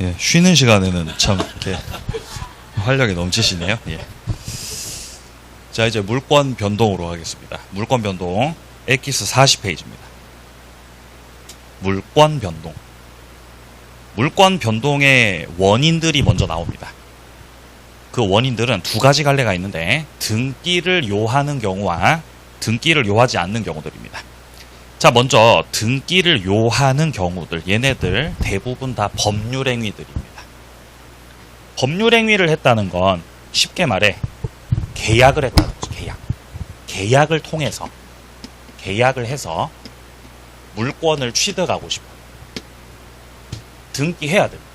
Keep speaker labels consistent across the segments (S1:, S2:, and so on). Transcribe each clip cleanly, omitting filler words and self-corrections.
S1: 예, 쉬는 시간에는 참 이렇게 활력이 넘치시네요. 예. 자, 이제 물권 변동으로 하겠습니다. 물권 변동 엑기스 40페이지입니다. 물권 변동. 물권 변동의 원인들이 먼저 나옵니다. 그 원인들은 두 가지 갈래가 있는데 등기를 요하는 경우와 등기를 요하지 않는 경우들입니다. 자, 먼저 등기를 요하는 경우들, 얘네들 대부분 다 법률행위들입니다. 법률행위를 했다는 건 쉽게 말해 계약을 했다는 거죠. 계약을 통해서 계약을 해서 물권을 취득하고 싶어요. 등기해야 됩니다.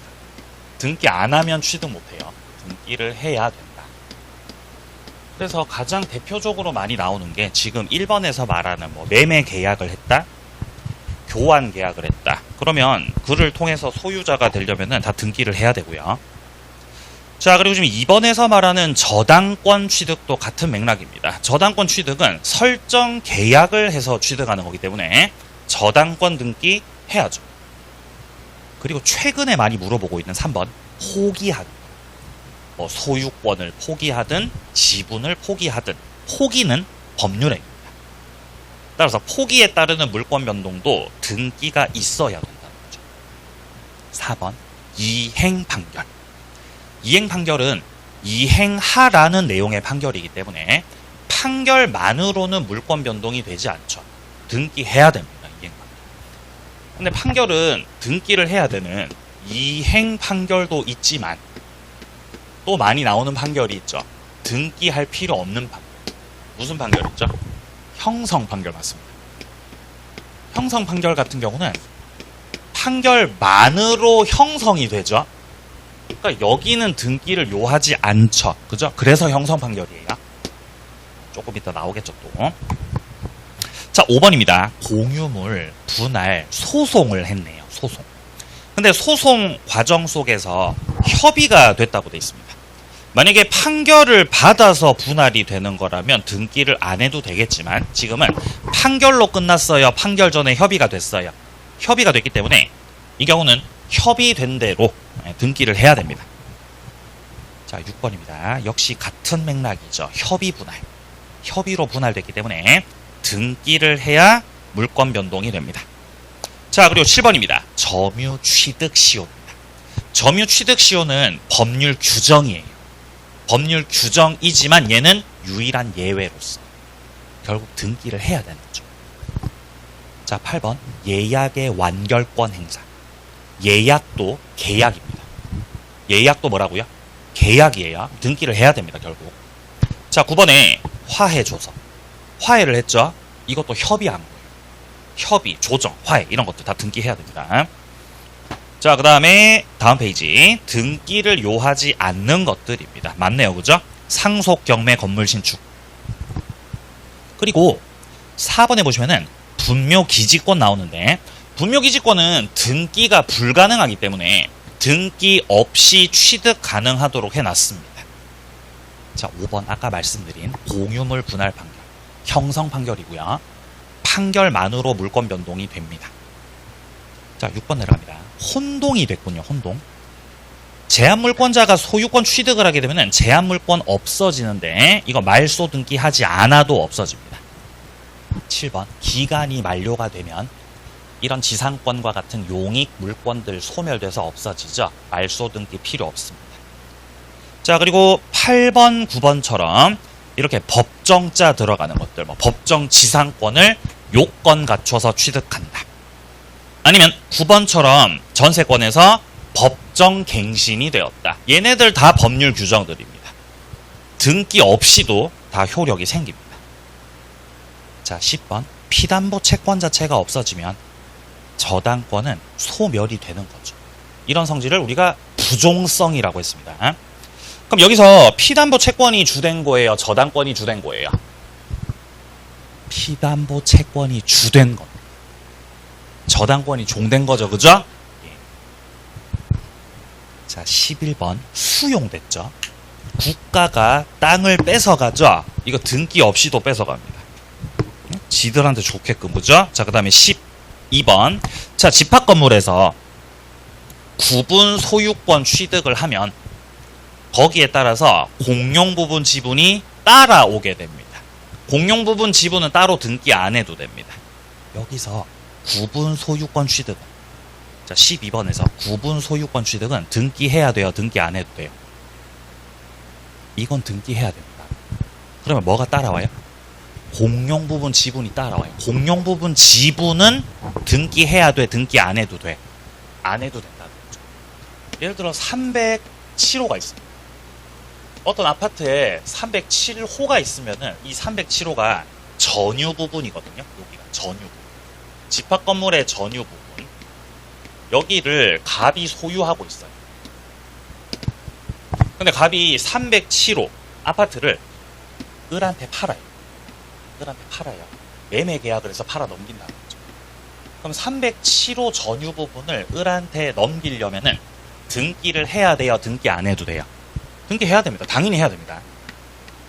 S1: 등기 안 하면 취득 못해요. 등기를 해야 된다. 그래서 가장 대표적으로 많이 나오는 게 지금 1번에서 말하는 뭐 매매 계약을 했다, 교환 계약을 했다. 그러면 그를 통해서 소유자가 되려면은 다 등기를 해야 되고요. 자, 그리고 지금 2번에서 말하는 저당권 취득도 같은 맥락입니다. 저당권 취득은 설정 계약을 해서 취득하는 거기 때문에 저당권 등기 해야죠. 그리고 최근에 많이 물어보고 있는 3번 포기하기. 뭐 소유권을 포기하든 지분을 포기하든 포기는 법률행위입니다. 따라서 포기에 따르는 물권 변동도 등기가 있어야 된다는 거죠. 4번 이행 판결. 이행 판결은 이행하라는 내용의 판결이기 때문에 판결만으로는 물권 변동이 되지 않죠. 등기해야 됩니다. 이행 판결. 근데 판결은 등기를 해야 되는 이행 판결도 있지만 또 많이 나오는 판결이 있죠. 등기할 필요 없는 판결. 무슨 판결이죠? 형성 판결 맞습니다. 형성 판결 같은 경우는 판결만으로 형성이 되죠. 그러니까 여기는 등기를 요하지 않죠. 그죠? 그래서 형성 판결이에요. 조금 이따 나오겠죠, 또. 자, 5번입니다. 공유물 분할 소송을 했네요. 소송. 근데 소송 과정 속에서 협의가 됐다고 돼 있습니다. 만약에 판결을 받아서 분할이 되는 거라면 등기를 안 해도 되겠지만 지금은 판결로 끝났어요. 판결 전에 협의가 됐어요. 협의가 됐기 때문에 이 경우는 협의된 대로 등기를 해야 됩니다. 자, 6번입니다. 역시 같은 맥락이죠. 협의 분할. 협의로 분할됐기 때문에 등기를 해야 물권 변동이 됩니다. 자, 그리고 7번입니다. 점유 취득 시효입니다. 점유 취득 시효는 법률 규정이에요. 법률 규정이지만 얘는 유일한 예외로서 결국 등기를 해야 되는 거죠. 자, 8번 예약의 완결권 행사. 예약도 계약입니다. 예약도 뭐라고요? 계약이에요. 등기를 해야 됩니다. 결국. 자, 9번에 화해 조서. 화해를 했죠. 이것도 협의한 거예요. 협의, 조정, 화해 이런 것도 다 등기해야 됩니다. 자, 그 다음에 다음 페이지 등기를 요하지 않는 것들입니다. 맞네요. 그죠? 상속, 경매, 건물 신축. 그리고 4번에 보시면은 분묘기지권 나오는데 분묘기지권은 등기가 불가능하기 때문에 등기 없이 취득 가능하도록 해놨습니다. 자, 5번 아까 말씀드린 공유물 분할 판결. 형성 판결이고요. 판결만으로 물권 변동이 됩니다. 자, 6번 내려갑니다. 혼동이 됐군요. 혼동. 제한물권자가 소유권 취득을 하게 되면 제한물권 없어지는데 이거 말소 등기하지 않아도 없어집니다. 7번 기간이 만료가 되면 이런 지상권과 같은 용익 물권들 소멸돼서 없어지죠. 말소 등기 필요 없습니다. 자, 그리고 8번, 9번처럼 이렇게 법정자 들어가는 것들, 뭐 법정 지상권을 요건 갖춰서 취득한다. 아니면 9번처럼 전세권에서 법정 갱신이 되었다. 얘네들 다 법률 규정들입니다. 등기 없이도 다 효력이 생깁니다. 자, 10번 피담보 채권 자체가 없어지면 저당권은 소멸이 되는 거죠. 이런 성질을 우리가 부종성이라고 했습니다. 그럼 여기서 피담보 채권이 주된 거예요? 저당권이 주된 거예요? 피담보 채권이 주된 겁니다. 저당권이 종된 거죠. 그죠? 자, 11번 수용됐죠. 국가가 땅을 뺏어가죠. 이거 등기 없이도 뺏어갑니다. 지들한테 좋게끔. 그죠? 자, 그 다음에 12번. 자, 집합 건물에서 구분 소유권 취득을 하면 거기에 따라서 공용 부분 지분이 따라오게 됩니다. 공용 부분 지분은 따로 등기 안 해도 됩니다. 여기서 구분 소유권 취득은, 자 12번에서 구분 소유권 취득은 등기해야 돼요, 등기 안 해도 돼요? 이건 등기해야 됩니다. 그러면 뭐가 따라와요? 공용 부분 지분이 따라와요. 공용 부분 지분은 등기해야 돼, 등기 안 해도 돼? 안 해도 된다는 거죠. 예를 들어 307호가 있습니다. 어떤 아파트에 307호가 있으면은 이 307호가 전유 부분이거든요. 여기가 전유 부분. 집합 건물의 전유 부분. 여기를 갑이 소유하고 있어요. 근데 갑이 307호 아파트를 을한테 팔아요. 을한테 팔아요. 매매 계약을 해서 팔아 넘긴다는 거죠. 그럼 307호 전유 부분을 을한테 넘기려면은 등기를 해야 돼요, 등기 안 해도 돼요? 등기해야 됩니다. 당연히 해야 됩니다.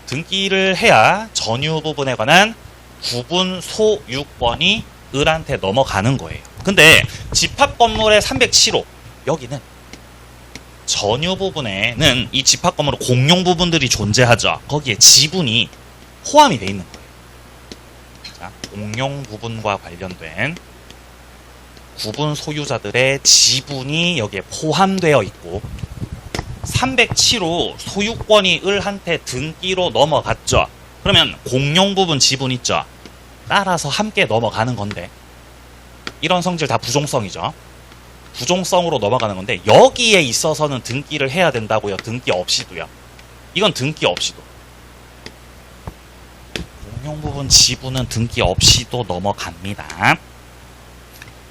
S1: 등기를 해야 전유 부분에 관한 구분 소유권이 을한테 넘어가는 거예요. 근데 집합 건물의 307호 여기는 전유 부분에는 이 집합 건물의 공용 부분들이 존재하죠. 거기에 지분이 포함이 돼 있는 거예요. 자, 공용 부분과 관련된 구분 소유자들의 지분이 여기에 포함되어 있고 307호 소유권이 을한테 등기로 넘어갔죠. 그러면 공용 부분 지분 있죠. 따라서 함께 넘어가는 건데 이런 성질 다 부종성이죠. 부종성으로 넘어가는 건데 여기에 있어서는 등기를 해야 된다고요. 등기 없이도요. 이건 등기 없이도. 공용 부분 지분은 등기 없이도 넘어갑니다.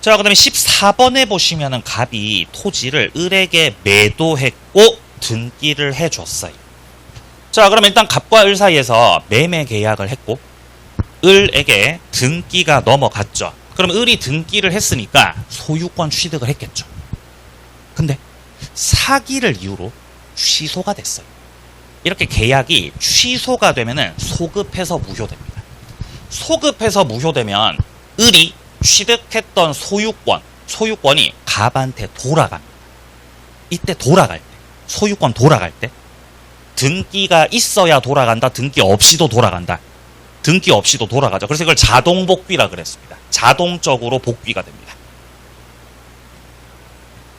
S1: 자, 그 다음에 14번에 보시면은 갑이 토지를 을에게 매도했고 등기를 해줬어요. 자, 그럼 일단 갑과 을 사이에서 매매 계약을 했고 을에게 등기가 넘어갔죠. 그럼 을이 등기를 했으니까 소유권 취득을 했겠죠. 근데 사기를 이유로 취소가 됐어요. 이렇게 계약이 취소가 되면은 소급해서 무효됩니다. 소급해서 무효되면 을이 취득했던 소유권이 갑한테 돌아갑니다. 이때 돌아갈 때, 소유권 돌아갈 때 등기가 있어야 돌아간다, 등기 없이도 돌아간다. 등기 없이도 돌아가죠. 그래서 이걸 자동 복귀라 그랬습니다. 자동적으로 복귀가 됩니다.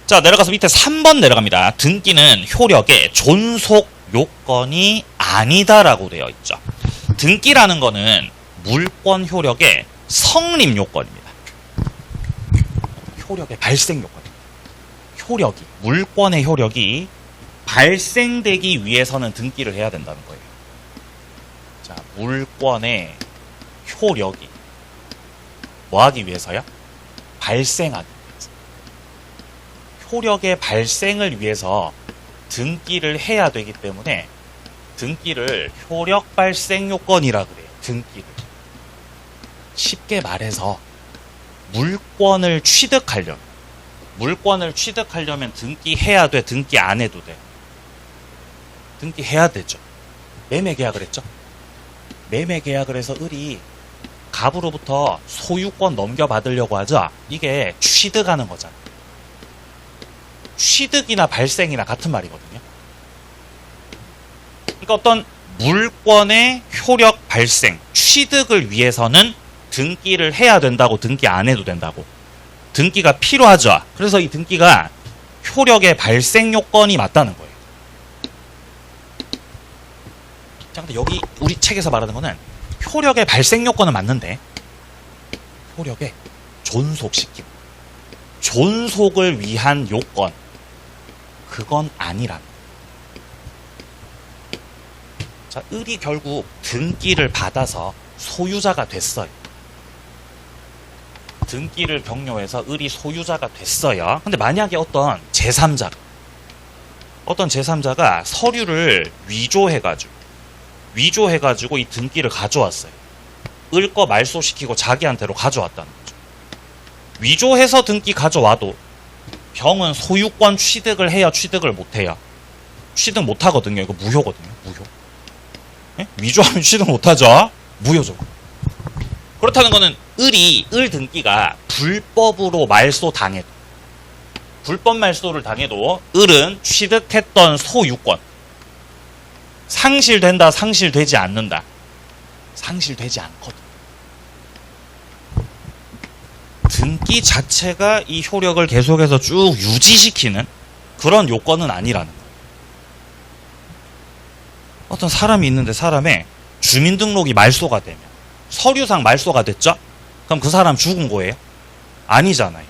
S1: 자, 내려가서 밑에 3번 내려갑니다. 등기는 효력의 존속 요건이 아니다라고 되어 있죠. 등기라는 거는 물권 효력의 성립 요건입니다. 효력의 발생 요건입니다. 효력이, 물권의 효력이 발생되기 위해서는 등기를 해야 된다는 거예요. 자, 물권의 효력이 뭐 하기 위해서요? 발생하기 위해서. 효력의 발생을 위해서 등기를 해야 되기 때문에 등기를 효력 발생 요건이라 그래요. 등기를. 쉽게 말해서 물권을 취득하려면 등기해야 돼, 등기 안 해도 돼? 등기해야 되죠. 매매 계약을 했죠. 매매 계약을 해서 을이 갑으로부터 소유권 넘겨받으려고 하죠. 이게 취득하는 거잖아요. 취득이나 발생이나 같은 말이거든요. 그러니까 어떤 물권의 효력 발생, 취득을 위해서는 등기를 해야 된다고, 등기 안 해도 된다고. 등기가 필요하죠. 그래서 이 등기가 효력의 발생 요건이 맞다는 거예요. 자, 근데 여기 우리 책에서 말하는 거는 효력의 발생 요건은 맞는데 효력의 존속시킴, 존속을 위한 요건, 그건 아니란. 자, 을이 결국 등기를 받아서 소유자가 됐어요. 등기를 병료해서 을이 소유자가 됐어요. 근데 만약에 어떤 제3자가 서류를 위조해가지고 이 등기를 가져왔어요. 을 거 말소시키고 자기한테로 가져왔다는 거죠. 위조해서 등기 가져와도 병은 소유권 취득을 해요, 취득을 못해요? 취득 못하거든요. 이거 무효거든요. 무효. 네? 위조하면 취득 못하죠. 무효죠. 그렇다는 거는 을 등기가 불법으로 말소당해도 불법 말소를 당해도 을은 취득했던 소유권 상실된다, 상실되지 않는다. 상실되지 않거든. 등기 자체가 이 효력을 계속해서 쭉 유지시키는 그런 요건은 아니라는 거예요. 어떤 사람이 있는데 사람의 주민등록이 말소가 되면 서류상 말소가 됐죠? 그럼 그 사람 죽은 거예요? 아니잖아요.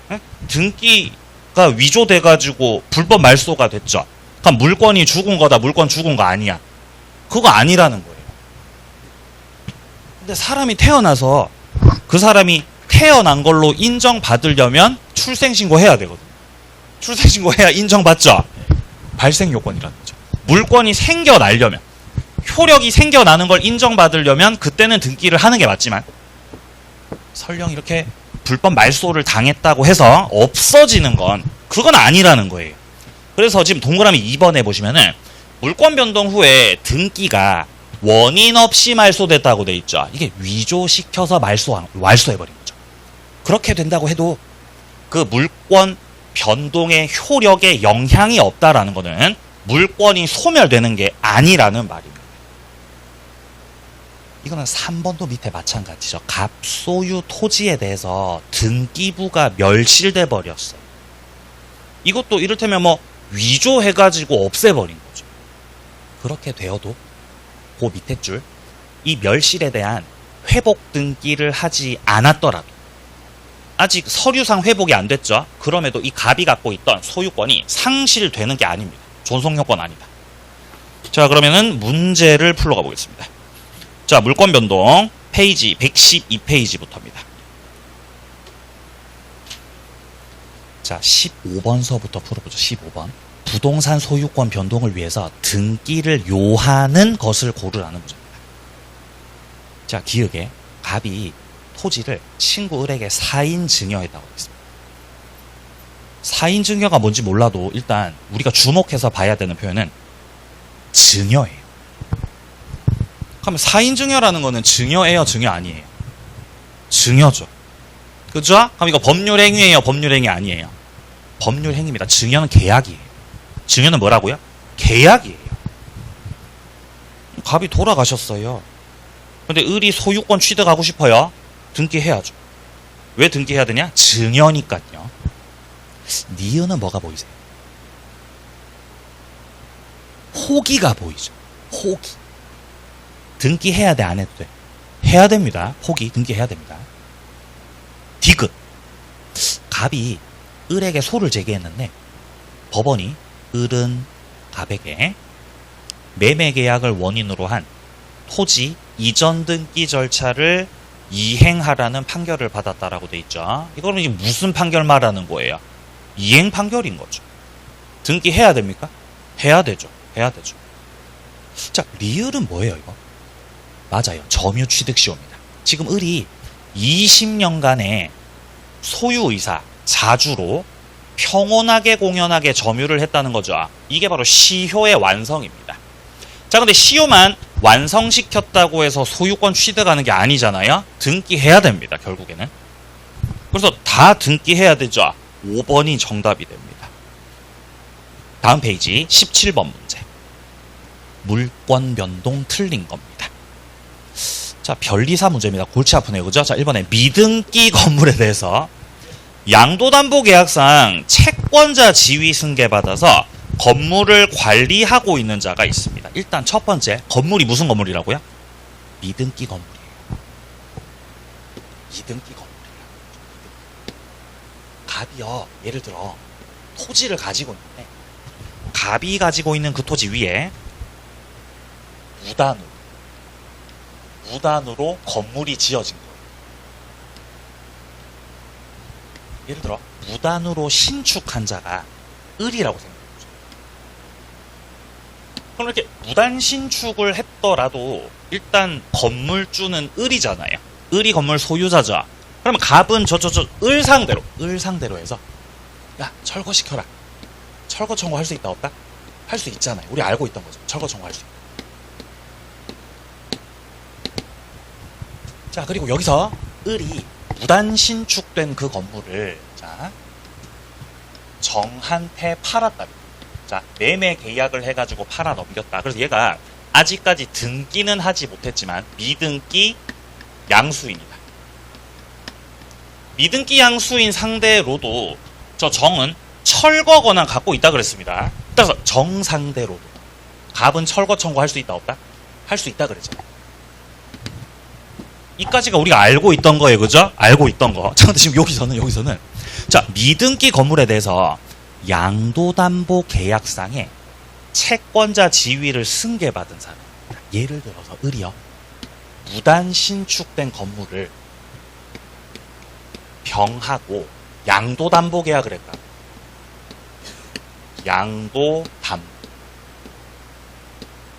S1: 네? 등기가 위조돼가지고 불법 말소가 됐죠? 그럼 물건이 죽은 거다, 물건 죽은 거 아니야. 그거 아니라는 거예요. 근데 사람이 태어나서 그 사람이 태어난 걸로 인정받으려면 출생신고 해야 되거든요. 출생신고 해야 인정받죠? 발생 요건이라는 거죠. 물건이 생겨나려면, 효력이 생겨나는 걸 인정받으려면 그때는 등기를 하는 게 맞지만 설령 이렇게 불법 말소를 당했다고 해서 없어지는 건 그건 아니라는 거예요. 그래서 지금 동그라미 2번에 보시면은 물권 변동 후에 등기가 원인 없이 말소됐다고 돼 있죠. 이게 위조시켜서 말소해버린 거죠. 그렇게 된다고 해도 그 물권 변동의 효력에 영향이 없다라는 거는 물권이 소멸되는 게 아니라는 말입니다. 이거는 3번도 밑에 마찬가지죠. 갑소유 토지에 대해서 등기부가 멸실돼 버렸어요. 이것도 이를테면 뭐 위조해가지고 없애버린 거죠. 그렇게 되어도 그 밑에 줄, 이 멸실에 대한 회복 등기를 하지 않았더라도 아직 서류상 회복이 안 됐죠. 그럼에도 이 갑이 갖고 있던 소유권이 상실되는 게 아닙니다. 존속요건 아니다. 자, 그러면은 문제를 풀러가 보겠습니다. 자, 물권 변동 페이지 112페이지부터입니다. 자, 15번서부터 풀어보죠. 15번. 부동산 소유권 변동을 위해서 등기를 요하는 것을 고르라는 문제입니다. 자, 기억에 갑이 토지를 친구 을에게 사인 증여했다고 했습니다. 사인 증여가 뭔지 몰라도 일단 우리가 주목해서 봐야 되는 표현은 증여예요. 그러면 사인 증여라는 거는 증여예요, 증여 아니에요? 증여죠. 그죠? 그럼 이거 법률 행위예요, 법률 행위 아니에요? 법률 행위입니다. 증여는 계약이에요. 증여는 뭐라고요? 계약이에요. 갑이 돌아가셨어요. 근데 을이 소유권 취득하고 싶어요. 등기해야죠. 왜 등기해야 되냐? 증여니까요. 니은은 뭐가 보이세요? 호기가 보이죠. 호기. 등기해야 돼, 안 해도 돼? 해야 됩니다. 호기, 등기해야 됩니다. 디귿. 갑이 을에게 소를 제기했는데 법원이 을은 갑에게 매매 계약을 원인으로 한 토지 이전 등기 절차를 이행하라는 판결을 받았다라고 돼 있죠. 이거는 지금 무슨 판결 말하는 거예요? 이행 판결인 거죠. 등기해야 됩니까? 해야 되죠. 해야 되죠. 자, 리을은 뭐예요, 이거? 맞아요. 점유 취득 시효입니다. 지금 을이 20년간의 소유의사, 자주로 평온하게 공연하게 점유를 했다는 거죠. 이게 바로 시효의 완성입니다. 자, 근데 시효만 완성시켰다고 해서 소유권 취득하는 게 아니잖아요. 등기해야 됩니다, 결국에는. 그래서 다 등기해야 되죠. 5번이 정답이 됩니다. 다음 페이지 17번 문제. 물권 변동 틀린 겁니다. 자, 변리사 문제입니다. 골치 아프네요, 그죠? 자, 1번에 미등기 건물에 대해서 양도담보계약상 채권자 지위 승계받아서 건물을 관리하고 있는 자가 있습니다. 일단 첫 번째, 건물이 무슨 건물이라고요? 미등기 건물이에요. 미등기 건물이에요. 갑이요, 예를 들어 토지를 가지고 있는데 갑이 가지고 있는 그 토지 위에 무단으로 건물이 지어진 거예요. 예를 들어 무단으로 신축한 자가 을이라고 생각해보죠. 그럼 이렇게 무단 신축을 했더라도 일단 건물주는 을이잖아요. 을이 건물 소유자죠. 그러면 갑은 을 상대로 해서 야, 철거시켜라. 철거 청구할 수 있다 없다? 할 수 있잖아요. 우리 알고 있던 거죠. 철거 청구할 수 있다. 자, 그리고 여기서 을이 무단 신축된 그 건물을 자 정한테 팔았다. 자, 매매 계약을 해가지고 팔아 넘겼다. 그래서 얘가 아직까지 등기는 하지 못했지만 미등기 양수인이다. 미등기 양수인 상대로도 저 정은 철거 권한 갖고 있다 그랬습니다. 따라서 정상대로도 갑은 철거 청구할 수 있다 없다? 할 수 있다 그랬잖아요. 이까지가 우리가 알고 있던 거예요. 그죠? 알고 있던 거. 자, 근데 지금 여기서는 자, 미등기 건물에 대해서 양도담보 계약상에 채권자 지위를 승계받은 사람. 예를 들어서 을이요. 무단 신축된 건물을 병하고 양도담보 계약을 했다.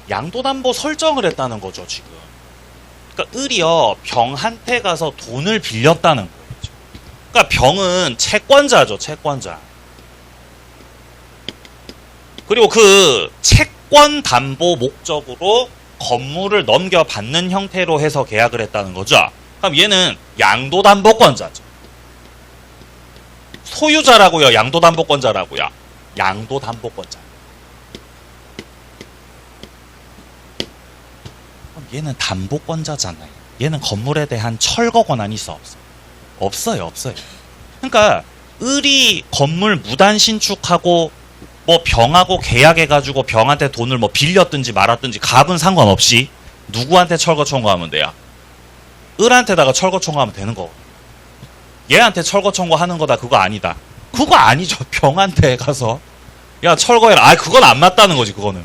S1: 양도담보 설정을 했다는 거죠, 지금. 그러니까 을이요, 병한테 가서 돈을 빌렸다는 거죠. 그러니까 병은 채권자죠, 채권자. 그리고 그 채권 담보 목적으로 건물을 넘겨받는 형태로 해서 계약을 했다는 거죠. 그럼 얘는 양도담보권자죠. 소유자라고요, 양도담보권자라고요. 양도담보권자. 그럼 얘는 담보권자잖아요. 얘는 건물에 대한 철거 권한이 있어, 없어? 없어요. 그러니까 을이 건물 무단 신축하고 뭐 병하고 계약해가지고 병한테 돈을 뭐 빌렸든지 말았든지 갑은 상관없이 누구한테 철거 청구하면 돼요? 을한테다가 철거 청구하면 되는 거. 얘한테 철거 청구하는 거다 그거 아니다. 그거 아니죠. 병한테 가서 야 철거해라. 아 그건 안 맞다는 거지 그거는.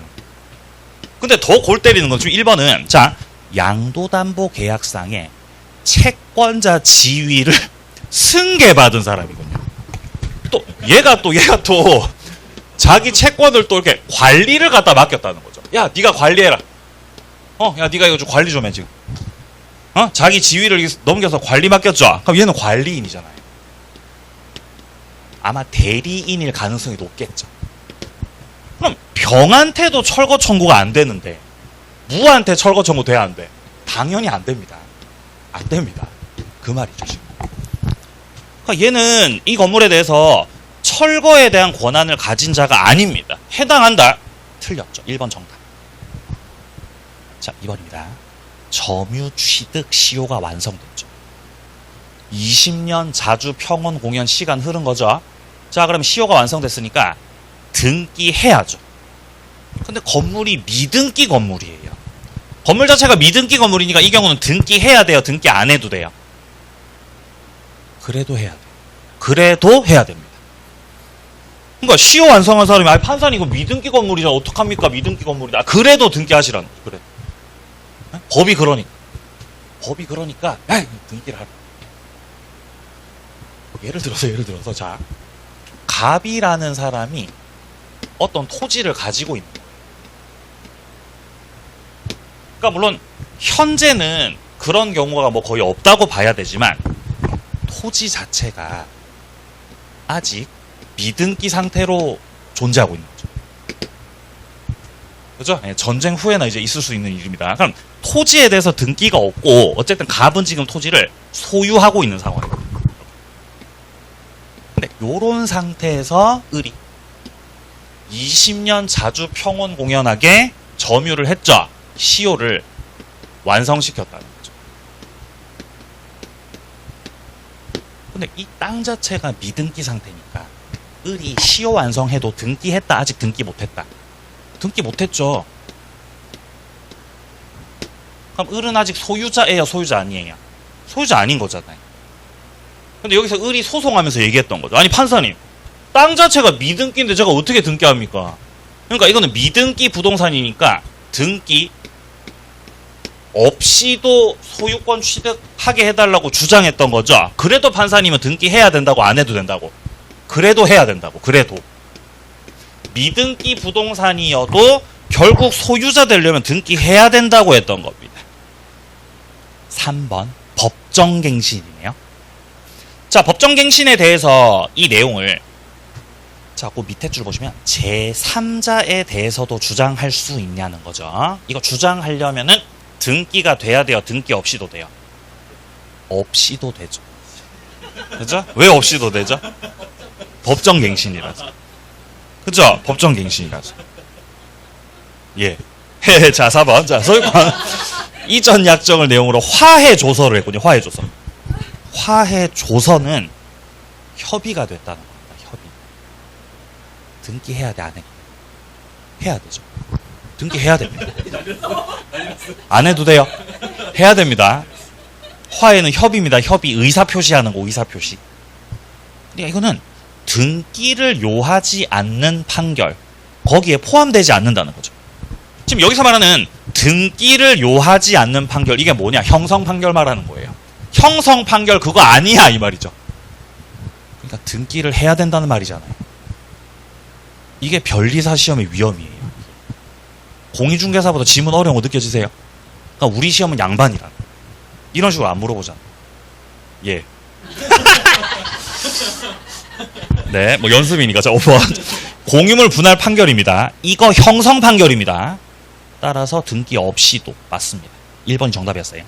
S1: 근데 더 골 때리는 건 지금 1번은 자 양도담보 계약상에 채권자 지위를 승계받은 사람이군요. 또 얘가 또 자기 채권을 또 이렇게 관리를 갖다 맡겼다는 거죠. 야, 네가 관리해라. 야, 네가 이거 좀 관리 좀 해 지금. 자기 지위를 넘겨서 관리 맡겼죠. 그럼 얘는 관리인이잖아요. 아마 대리인일 가능성이 높겠죠. 그럼 병한테도 철거 청구가 안 되는데 무한테 철거 청구 돼야 안 돼? 당연히 안 됩니다. 안 됩니다. 그 말이죠 지금. 그러니까 얘는 이 건물에 대해서 철거에 대한 권한을 가진 자가 아닙니다. 해당한다. 틀렸죠. 1번 정답. 자, 2번입니다. 점유 취득 시효가 완성됐죠. 20년 자주 평온 공연 시간 흐른 거죠. 자, 그럼 시효가 완성됐으니까 등기해야죠. 근데 건물이 미등기 건물이에요. 건물 자체가 미등기 건물이니까 이 경우는 등기해야 돼요. 등기 안 해도 돼요. 그래도 해야 돼요. 그래도 해야 됩니다. 그러니까 시효 완성한 사람이 아니 판사님 이거 미등기 건물이잖아. 어떡합니까? 미등기 건물이다. 그래도 등기하시라는 거죠. 그래. 법이 그러니까 에이, 등기를 하라. 예를 들어서 자 갑이라는 사람이 어떤 토지를 가지고 있는 거예요. 그러니까 물론 현재는 그런 경우가 뭐 거의 없다고 봐야 되지만 토지 자체가 아직 미등기 상태로 존재하고 있는 거죠. 그죠? 네, 전쟁 후에나 이제 있을 수 있는 일입니다. 그럼 토지에 대해서 등기가 없고 어쨌든 갑은 지금 토지를 소유하고 있는 상황이에요. 근데 요런 상태에서 을이 20년 자주 평온 공연하게 점유를 했죠. 시효를 완성시켰다는 거죠. 근데 이 땅 자체가 미등기 상태니까 을이 시효 완성해도 등기했다 아직 등기 못했다. 등기 못했죠. 그럼 을은 아직 소유자예요 소유자 아니에요? 소유자 아닌 거잖아요. 근데 여기서 을이 소송하면서 얘기했던 거죠. 아니 판사님 땅 자체가 미등기인데 제가 어떻게 등기합니까? 그러니까 이거는 미등기 부동산이니까 등기 없이도 소유권 취득하게 해달라고 주장했던 거죠. 그래도 판사님은 등기해야 된다고 안 해도 된다고. 그래도 해야 된다고. 그래도. 미등기 부동산이어도 결국 소유자 되려면 등기해야 된다고 했던 겁니다. 3번 법정갱신이네요. 자, 법정갱신에 대해서 이 내용을 자, 그 밑에 줄 보시면 제3자에 대해서도 주장할 수 있냐는 거죠. 이거 주장하려면은 등기가 돼야 돼요? 등기 없이도 돼요? 없이도 되죠. 그죠? 왜 없이도 되죠? 법정갱신이라서. 그죠? 법정갱신이라서. 예. 자, 4번. 자, 소유권 이전 약정을 내용으로 화해조서를 했군요. 화해조서. 화해조서는 협의가 됐다는 겁니다. 협의. 등기해야 돼, 안 해? 해야 되죠. 등기해야 됩니다. 안 해도 돼요. 해야 됩니다. 화해는 협의입니다. 협의. 의사표시하는 거, 의사표시. 그러니까 이거는 등기를 요하지 않는 판결, 거기에 포함되지 않는다는 거죠. 지금 여기서 말하는 등기를 요하지 않는 판결, 이게 뭐냐? 형성 판결 말하는 거예요. 형성 판결 그거 아니야, 이 말이죠. 그러니까 등기를 해야 된다는 말이잖아요. 이게 변리사 시험의 위험이에요. 공인중개사보다 지문 어려운 거 느껴지세요? 그러니까 우리 시험은 양반이라. 이런 식으로 안 물어보잖아. 예. 네, 뭐 연습이니까. 자, 5번. 공유물 분할 판결입니다. 이거 형성 판결입니다. 따라서 등기 없이도 맞습니다. 1번이 정답이었어요.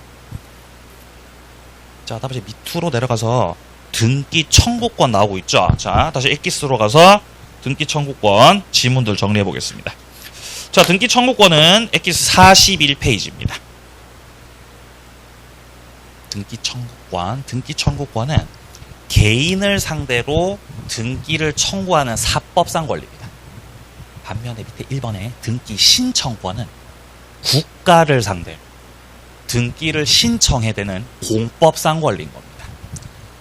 S1: 자, 다시 밑으로 내려가서 등기 청구권 나오고 있죠. 자, 다시 엑기스로 가서 등기 청구권 지문들 정리해 보겠습니다. 자, 등기 청구권은 엑기스 41페이지입니다. 등기 청구권은 개인을 상대로 등기를 청구하는 사법상 권리입니다. 반면에 밑에 1번의 등기 신청권은 국가를 상대로 등기를 신청해야 되는 공법상 권리인 겁니다.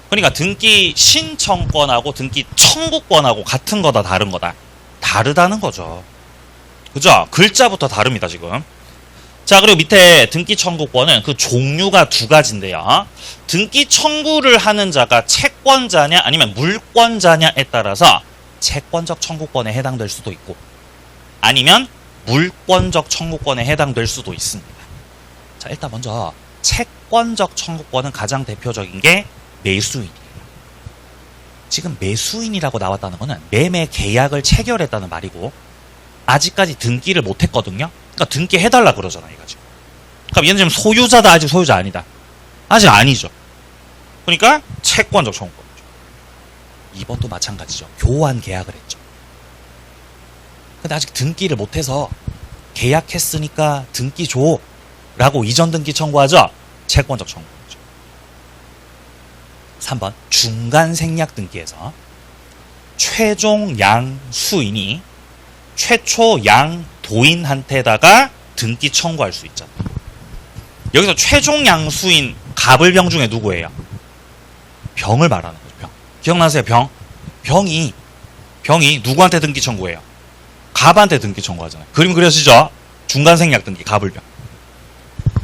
S1: 그러니까 등기 신청권하고 등기 청구권하고 같은 거다 다른 거다? 다르다는 거죠. 그죠? 글자부터 다릅니다, 지금. 자, 그리고 밑에 등기 청구권은 그 종류가 두 가지인데요. 등기 청구를 하는 자가 채권자냐 아니면 물권자냐에 따라서 채권적 청구권에 해당될 수도 있고 아니면 물권적 청구권에 해당될 수도 있습니다. 자, 일단 먼저 채권적 청구권은 가장 대표적인 게 매수인이에요. 지금 매수인이라고 나왔다는 거는 매매 계약을 체결했다는 말이고 아직까지 등기를 못했거든요. 그러니까 등기해달라 그러잖아, 얘가 지금. 그럼 얘는 지금 소유자다, 아직 소유자 아니다? 아직 아니죠. 그러니까 채권적 청구권이죠. 2번도 마찬가지죠. 교환 계약을 했죠. 근데 아직 등기를 못해서 계약했으니까 등기 줘 라고 이전 등기 청구하죠. 채권적 청구권이죠. 3번 중간 생략 등기에서 최종 양 수인이 최초 양 도인한테다가 등기 청구할 수 있잖아요. 여기서 최종 양수인 갑을병 중에 누구예요? 병을 말하는 거죠. 병. 기억나세요? 병이 누구한테 등기 청구해요? 갑한테 등기 청구하잖아요. 그림 그려지죠? 중간 생략 등기, 갑을병.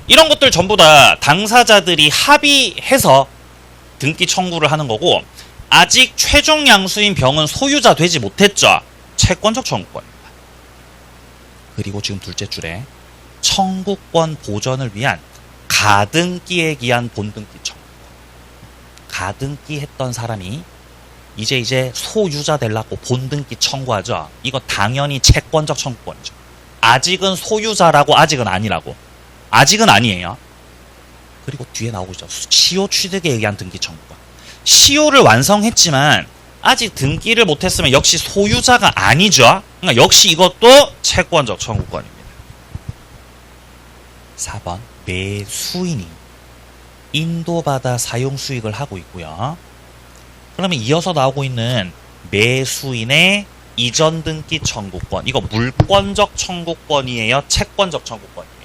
S1: 이런 것들 전부 다 당사자들이 합의해서 등기 청구를 하는 거고 아직 최종 양수인 병은 소유자 되지 못했죠. 채권적 청구권입니다. 그리고 지금 둘째 줄에 청구권 보전을 위한 가등기에 기한 본등기 청구권. 가등기 했던 사람이 이제 소유자 되려고 본등기 청구하죠. 이거 당연히 채권적 청구권이죠. 아직은 소유자라고 아직은 아니라고. 아직은 아니에요. 그리고 뒤에 나오고 있죠. 시효 취득에 의한 등기 청구권. 시효를 완성했지만 아직 등기를 못했으면 역시 소유자가 아니죠. 그러니까 역시 이것도 채권적 청구권입니다. 4번 매수인이 인도받아 사용 수익을 하고 있고요. 그러면 이어서 나오고 있는 매수인의 이전 등기 청구권. 이거 물권적 청구권이에요? 채권적 청구권이에요?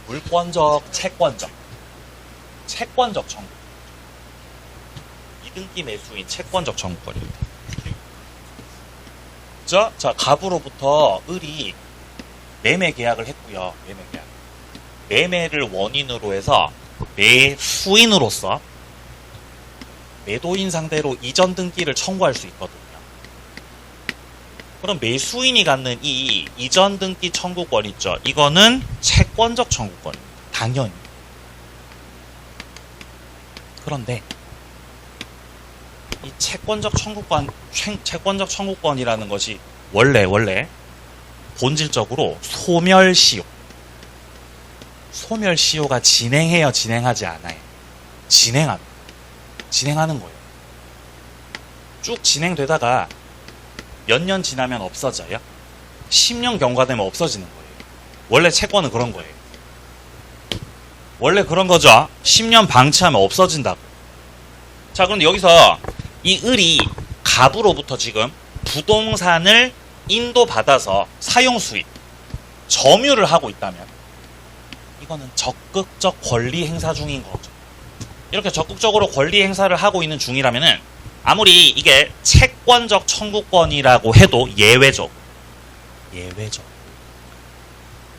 S1: 물권적, 채권적. 채권적 청구권. 이등기 매수인 채권적 청구권입니다. 자, 갑으로부터 을이 매매 계약을 했고요. 매매 계약. 매매를 원인으로 해서 매수인으로서 매도인 상대로 이전 등기를 청구할 수 있거든요. 그럼 매수인이 갖는 이 이전 등기 청구권 있죠. 이거는 채권적 청구권입니다. 당연히. 그런데 이 채권적 청구권이라는 것이 원래 본질적으로 소멸시효가 진행해요, 진행하지 않아요? 진행하는 거예요. 쭉 진행되다가 몇 년 지나면 없어져요. 10년 경과되면 없어지는 거예요. 원래 채권은 그런 거예요. 원래 그런 거죠. 10년 방치하면 없어진다고. 자, 그런데 여기서 이 을이 갑으로부터 지금 부동산을 인도받아서 사용 수익, 점유를 하고 있다면 이거는 적극적 권리 행사 중인 거죠. 이렇게 적극적으로 권리 행사를 하고 있는 중이라면은 아무리 이게 채권적 청구권이라고 해도 예외적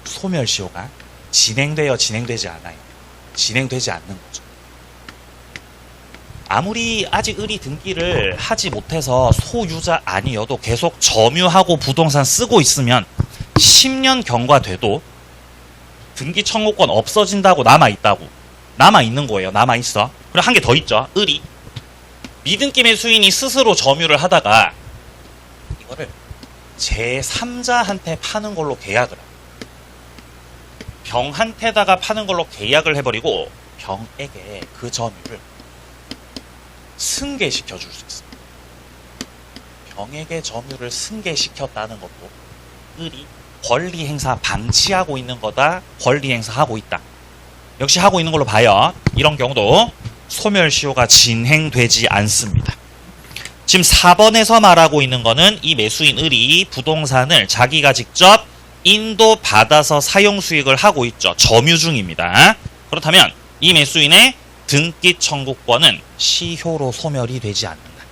S1: 소멸시효가 진행되지 않아요. 진행되지 않는 거죠. 아무리 아직 을이 등기를 하지 못해서 소유자 아니어도 계속 점유하고 부동산 쓰고 있으면 10년 경과돼도 등기 청구권 없어진다고 남아있는 거예요. 남아있어. 그리고 한 개 더 있죠. 을이 미등기 매수인이 스스로 점유를 하다가 이거를 제3자한테 파는 걸로 계약을 해요. 병한테다가 파는 걸로 계약을 해버리고 병에게 그 점유를 승계시켜 줄 수 있습니다. 병에게 점유를 승계시켰다는 것도 을이 권리 행사 방치하고 있는 거다. 권리 행사하고 있다. 역시 하고 있는 걸로 봐요. 이런 경우도 소멸시효가 진행되지 않습니다. 지금 4번에서 말하고 있는 거는 이 매수인 을이 부동산을 자기가 직접 인도받아서 사용 수익을 하고 있죠. 점유 중입니다. 그렇다면 이 매수인의 등기 청구권은 시효로 소멸이 되지 않는다.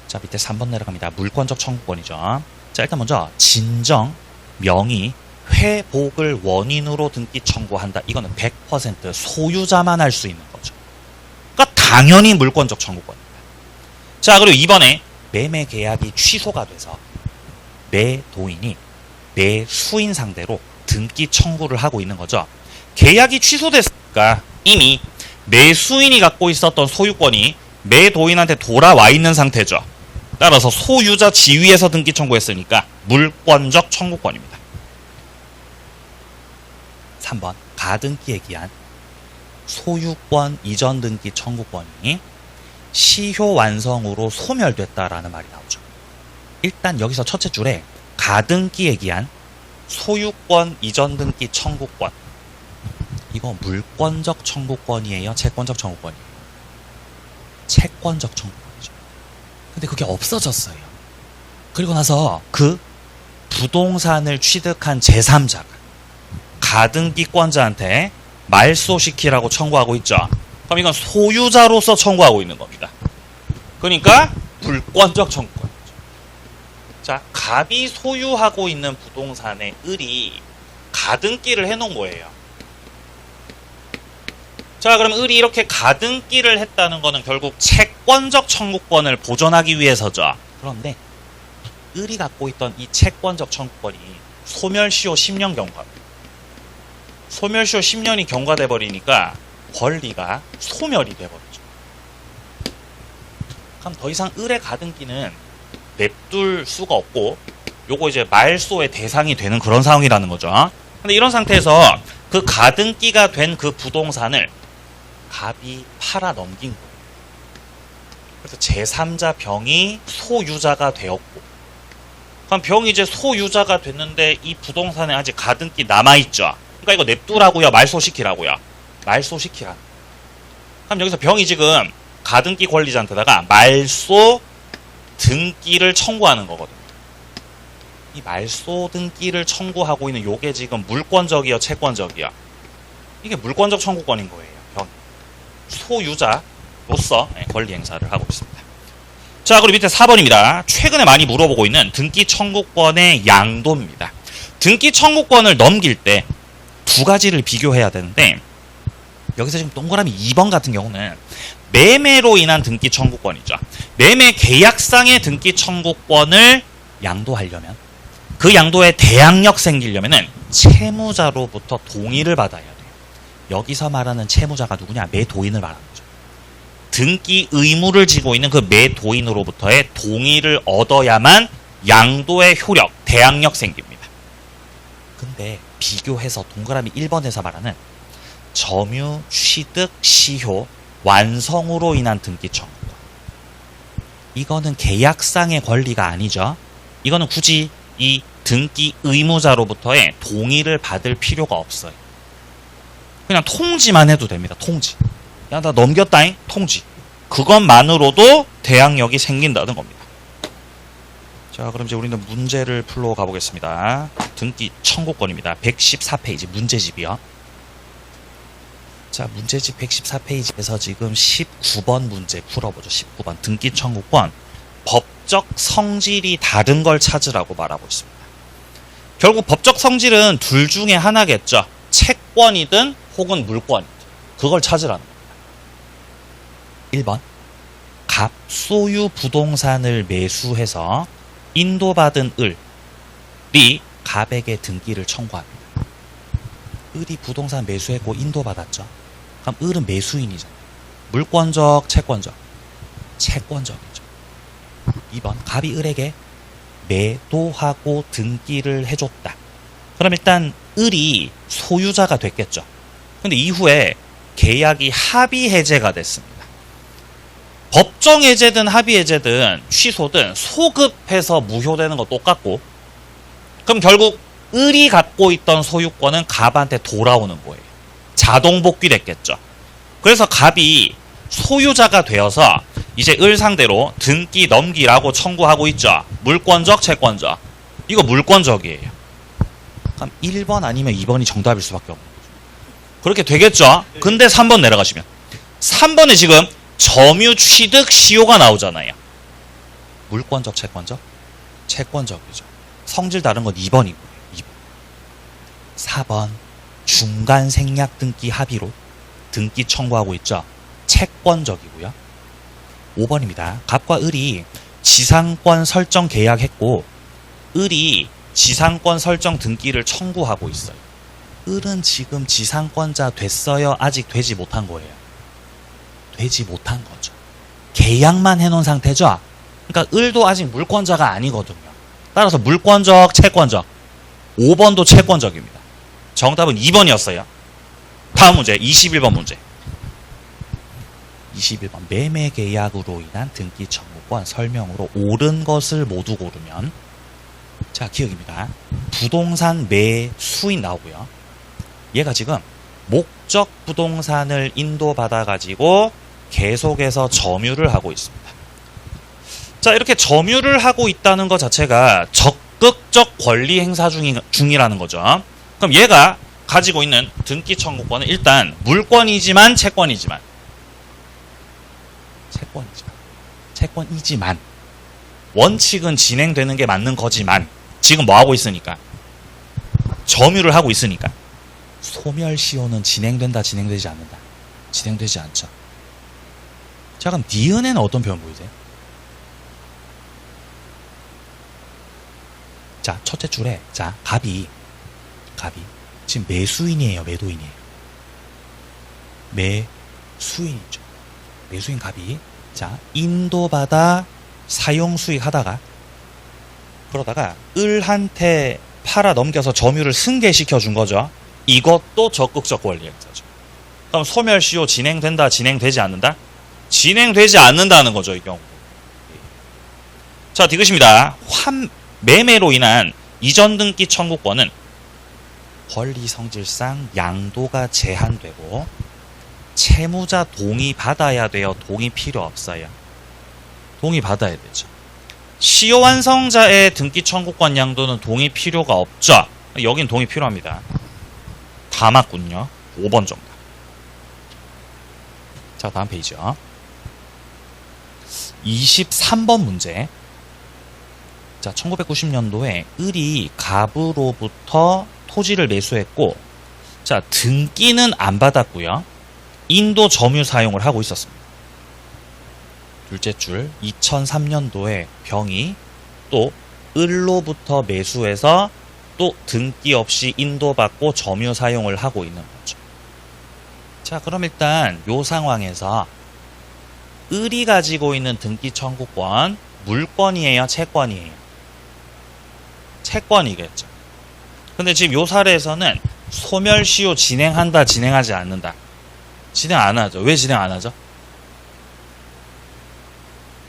S1: 자, 밑에 3번 내려갑니다. 물권적 청구권이죠. 자, 일단 먼저 진정, 명의, 회복을 원인으로 등기 청구한다. 이거는 100% 소유자만 할 수 있는 거죠. 그러니까 당연히 물권적 청구권입니다. 자, 그리고 이번에 매매 계약이 취소가 돼서 매도인이 매수인 상대로 등기 청구를 하고 있는 거죠. 계약이 취소됐으니까 이미 매수인이 갖고 있었던 소유권이 매도인한테 돌아와 있는 상태죠. 따라서 소유자 지위에서 등기 청구했으니까 물권적 청구권입니다. 3번 가등기에 기한 소유권 이전 등기 청구권이 시효 완성으로 소멸됐다라는 말이 나오죠. 일단 여기서 첫째 줄에 가등기에 기한 소유권 이전 등기 청구권, 이거 물권적 청구권이에요? 채권적 청구권이에요? 채권적 청구권이죠. 근데 그게 없어졌어요. 그리고 나서 그 부동산을 취득한 제3자가 가등기권자한테 말소시키라고 청구하고 있죠. 그럼 이건 소유자로서 청구하고 있는 겁니다. 그러니까 물권적 청구권이죠. 자, 갑이 소유하고 있는 부동산에 을이 가등기를 해놓은 거예요. 자, 그럼 을이 이렇게 가등기를 했다는 거는 결국 채권적 청구권을 보존하기 위해서죠. 그런데 을이 갖고 있던 이 채권적 청구권이 소멸시효 10년 경과. 소멸시효 10년이 경과돼 버리니까 권리가 소멸이 돼 버리죠. 그럼 더 이상 을의 가등기는 냅둘 수가 없고 요거 이제 말소의 대상이 되는 그런 상황이라는 거죠. 근데 이런 상태에서 그 가등기가 된 그 부동산을 갑이 팔아 넘긴 거예요. 그래서 제3자 병이 소유자가 되었고, 그럼 병이 이제 소유자가 됐는데 이 부동산에 아직 가등기 남아있죠. 그러니까 이거 냅두라고요? 말소시키라고요? 말소시키라. 그럼 여기서 병이 지금 가등기 권리자한테다가 말소 등기를 청구하는 거거든요. 이 말소 등기를 청구하고 있는 요게 지금 물권적이요? 채권적이요? 이게 물권적 청구권인 거예요. 병이. 소유자로서 권리 행사를 하고 있습니다. 자, 그리고 밑에 4번입니다. 최근에 많이 물어보고 있는 등기 청구권의 양도입니다. 등기 청구권을 넘길 때 두 가지를 비교해야 되는데, 여기서 지금 동그라미 2번 같은 경우는 매매로 인한 등기 청구권이죠. 매매 계약상의 등기 청구권을 양도하려면, 그 양도에 대항력 생기려면은 채무자로부터 동의를 받아야 돼요. 여기서 말하는 채무자가 누구냐? 매도인을 말하는 거죠. 등기 의무를 지고 있는 그 매도인으로부터의 동의를 얻어야만 양도의 효력, 대항력 생깁니다. 근데 비교해서 동그라미 1번에서 말하는 점유, 취득, 시효, 완성으로 인한 등기 청구권. 이거는 계약상의 권리가 아니죠. 이거는 굳이 이 등기 의무자로부터의 동의를 받을 필요가 없어요. 그냥 통지만 해도 됩니다. 통지. 야, 나 넘겼다잉? 통지. 그것만으로도 대항력이 생긴다는 겁니다. 자, 그럼 이제 우리는 문제를 풀러 가보겠습니다. 등기 청구권입니다. 114페이지 문제집이요. 자, 문제집 114페이지에서 지금 19번 문제 풀어보죠. 19번 등기 청구권. 법적 성질이 다른 걸 찾으라고 말하고 있습니다. 결국 법적 성질은 둘 중에 하나겠죠. 채권이든 혹은 물권이든 그걸 찾으라는 겁니다. 1번 갑 소유 부동산을 매수해서 인도받은 을이 갑에게 등기를 청구합니다. 을이 부동산 매수했고 인도받았죠. 그럼 을은 매수인이잖아요. 물권적, 채권적? 채권적이죠. 2번 갑이 을에게 매도하고 등기를 해줬다. 그럼 일단 을이 소유자가 됐겠죠. 근데 이후에 계약이 합의 해제가 됐습니다. 법정 해제든 합의 해제든 취소든 소급해서 무효되는 거 똑같고, 그럼 결국 을이 갖고 있던 소유권은 갑한테 돌아오는 거예요. 자동 복귀됐겠죠. 그래서 갑이 소유자가 되어서 이제 을 상대로 등기 넘기라고 청구하고 있죠. 물권적, 채권적. 이거 물권적이에요. 그럼 1번 아니면 2번이 정답일 수밖에 없는 거죠. 그렇게 되겠죠. 근데 3번 내려가시면 3번에 지금 점유 취득 시효가 나오잖아요. 물권적, 채권적? 채권적이죠. 성질 다른 건 2번이고요. 2번. 4번 중간 생략 등기 합의로 등기 청구하고 있죠. 채권적이고요. 5번입니다. 갑과 을이 지상권 설정 계약했고 을이 지상권 설정 등기를 청구하고 있어요. 을은 지금 지상권자 됐어요? 아직 되지 못한 거예요? 되지 못한 거죠. 계약만 해놓은 상태죠. 그러니까 을도 아직 물권자가 아니거든요. 따라서 물권적, 채권적. 5번도 채권적입니다. 정답은 2번이었어요. 다음 문제 21번 문제. 21번 매매 계약으로 인한 등기 청구권 설명으로 옳은 것을 모두 고르면, 자, 기억입니다. 부동산 매수인 나오고요. 얘가 지금 목적 부동산을 인도받아가지고 계속해서 점유를 하고 있습니다. 자, 이렇게 점유를 하고 있다는 것 자체가 적극적 권리 행사 중이라는 거죠. 그럼 얘가 가지고 있는 등기 청구권은 일단 물권이지만 채권이지만 원칙은 진행되는 게 맞는 거지만 지금 뭐 하고 있으니까? 점유를 하고 있으니까 소멸시효는 진행된다, 진행되지 않는다? 진행되지 않죠. 자, 그럼 니은에는 어떤 표현 보이세요? 자, 첫째 줄에 자 갑이 지금 매수인이에요, 매도인이에요? 매수인이죠. 매수인 갑이 자 인도받아 사용수익 하다가 그러다가 을한테 팔아 넘겨서 점유를 승계시켜 준 거죠. 이것도 적극적 권리 행사죠. 그럼 소멸시효 진행된다, 진행되지 않는다? 진행되지 않는다는 거죠, 이 경우. 자, 디귿입니다. 매매로 인한 이전 등기 청구권은 권리 성질상 양도가 제한되고 채무자 동의 받아야 돼요, 동의 필요 없어요? 동의 받아야 되죠. 시효 완성자의 등기 청구권 양도는 동의 필요가 없죠. 여긴 동의 필요합니다. 다 맞군요. 5번 정답. 자, 다음 페이지요. 23번 문제. 자, 1990년도에 을이 갑으로부터 토지를 매수했고, 자, 등기는 안 받았고요. 인도 점유 사용을 하고 있었습니다. 둘째 줄 2003년도에 병이 또 을로부터 매수해서 또 등기 없이 인도받고 점유 사용을 하고 있는 거죠. 자, 그럼 일단 요 상황에서 을이 가지고 있는 등기 청구권 물권이에요, 채권이에요? 채권이겠죠. 근데 지금 요 사례에서는 소멸시효 진행한다, 진행하지 않는다? 진행 안 하죠. 왜 진행 안 하죠?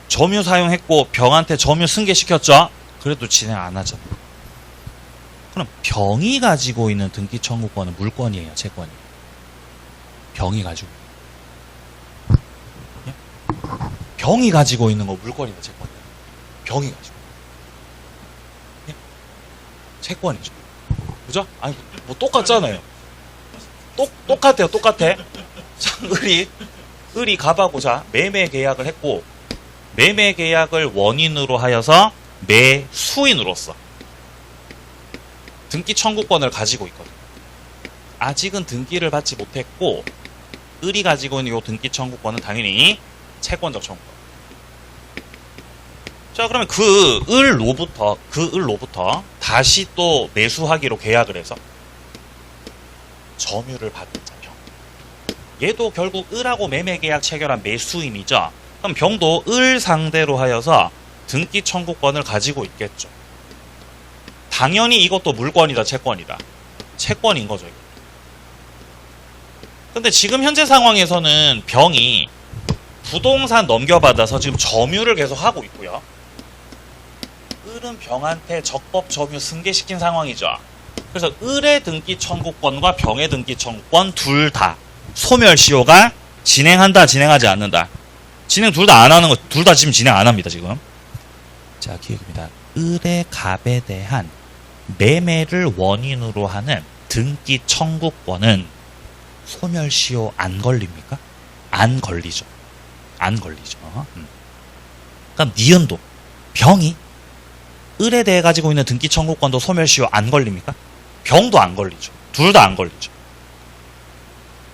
S1: 점유 사용했고 병한테 점유 승계시켰죠? 그래도 진행 안 하잖아. 그럼 병이 가지고 있는 등기 청구권은 물권이에요, 채권이에요? 병이 가지고. 예? 병이 가지고 있는 거 물권이다, 채권이다. 병이 가지고. 예? 채권이죠. 그죠? 아니, 뭐 똑같잖아요. 똑같아요, 똑같아. 자, 을이 가봐고자 매매 계약을 했고, 매매 계약을 원인으로 하여서 매수인으로서 등기 청구권을 가지고 있거든요. 아직은 등기를 받지 못했고, 을이 가지고 있는 이 등기 청구권은 당연히 채권적 청구권. 자, 그러면 그 을로부터 다시 또 매수하기로 계약을 해서 점유를 받은 자, 병. 얘도 결국 을하고 매매 계약 체결한 매수인이죠. 그럼 병도 을 상대로 하여서 등기 청구권을 가지고 있겠죠. 당연히 이것도 물권이다, 채권이다. 채권인 거죠. 근데 지금 현재 상황에서는 병이 부동산 넘겨받아서 지금 점유를 계속 하고 있고요. 을은 병한테 적법 점유 승계시킨 상황이죠. 그래서 을의 등기 청구권과 병의 등기 청구권 둘 다 소멸시효가 진행한다, 진행하지 않는다. 진행 둘 다 안 하는 거, 둘 다 지금 진행 안 합니다, 지금. 자, 기억입니다. 을의 갑에 대한 매매를 원인으로 하는 등기 청구권은 소멸시효 안 걸립니까? 안 걸리죠. 안 걸리죠. 그럼 니은도 병이 을에 대해 가지고 있는 등기 청구권도 소멸시효 안 걸립니까? 병도 안 걸리죠. 둘 다 안 걸리죠.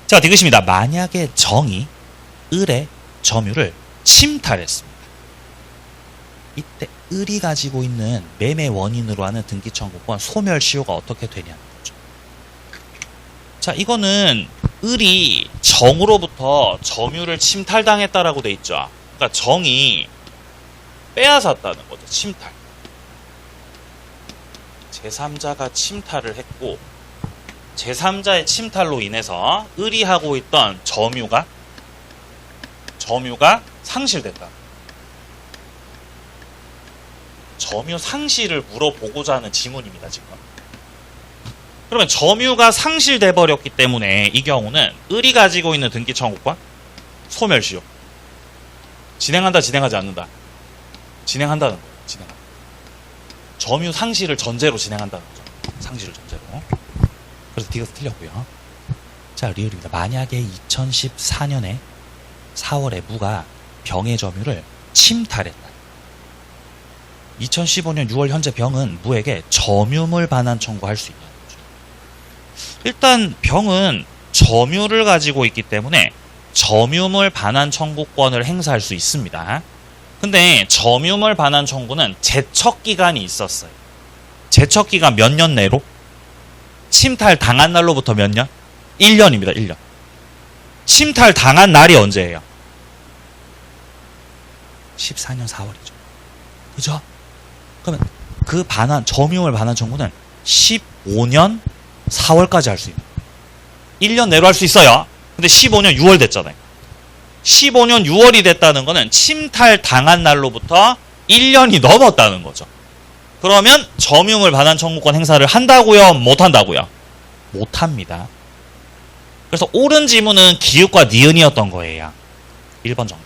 S1: 자, 디귿입니다. 만약에 정이 을의 점유를 침탈했습니다. 이때 을이 가지고 있는 매매 원인으로 하는 등기 청구권 소멸시효가 어떻게 되냐는 거죠. 자, 이거는 을이 정으로부터 점유를 침탈당했다라고 돼 있죠. 그러니까 정이 빼앗았다는 거죠. 침탈. 제3자가 침탈을 했고, 제3자의 침탈로 인해서 을이 하고 있던 점유가 상실된다. 점유 상실을 물어보고자 하는 지문입니다, 지금. 그러면 점유가 상실돼 버렸기 때문에 이 경우는 을이 가지고 있는 등기 청구권 소멸시효. 진행한다, 진행하지 않는다. 진행한다는 거예요. 진행한다. 점유 상실을 전제로 진행한다는 거죠. 상실을 전제로. 그래서 D가 틀렸고요. 자, 리을입니다. 만약에 2014년에 4월에 무가 병의 점유를 침탈했다. 2015년 6월 현재 병은 무에게 점유물 반환 청구할 수 있는 거죠. 일단 병은 점유를 가지고 있기 때문에 점유물 반환 청구권을 행사할 수 있습니다. 근데 점유물 반환 청구는 제척 기간이 있었어요. 제척 기간 몇 년 내로? 침탈 당한 날로부터 몇 년? 1년입니다. 1년. 침탈 당한 날이 언제예요? 14년 4월이죠. 그죠? 그러면 그 점유물 반환 청구는 15년 4월까지 할 수 있는 거예요. 1년 내로 할 수 있어요. 근데 15년 6월 됐잖아요. 15년 6월이 됐다는 거는 침탈 당한 날로부터 1년이 넘었다는 거죠. 그러면 점유물 반환 청구권 행사를 한다고요? 못한다고요? 못합니다. 그래서 옳은 지문은 기읍과 니은이었던 거예요. 1번 정답.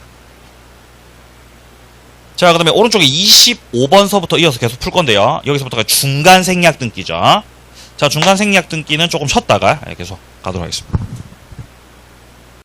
S1: 자, 그 다음에 오른쪽에 25번서부터 이어서 계속 풀 건데요. 여기서부터가 중간 생략 등기죠. 자, 중간 생략 등기는 조금 쉬었다가 계속 가도록 하겠습니다.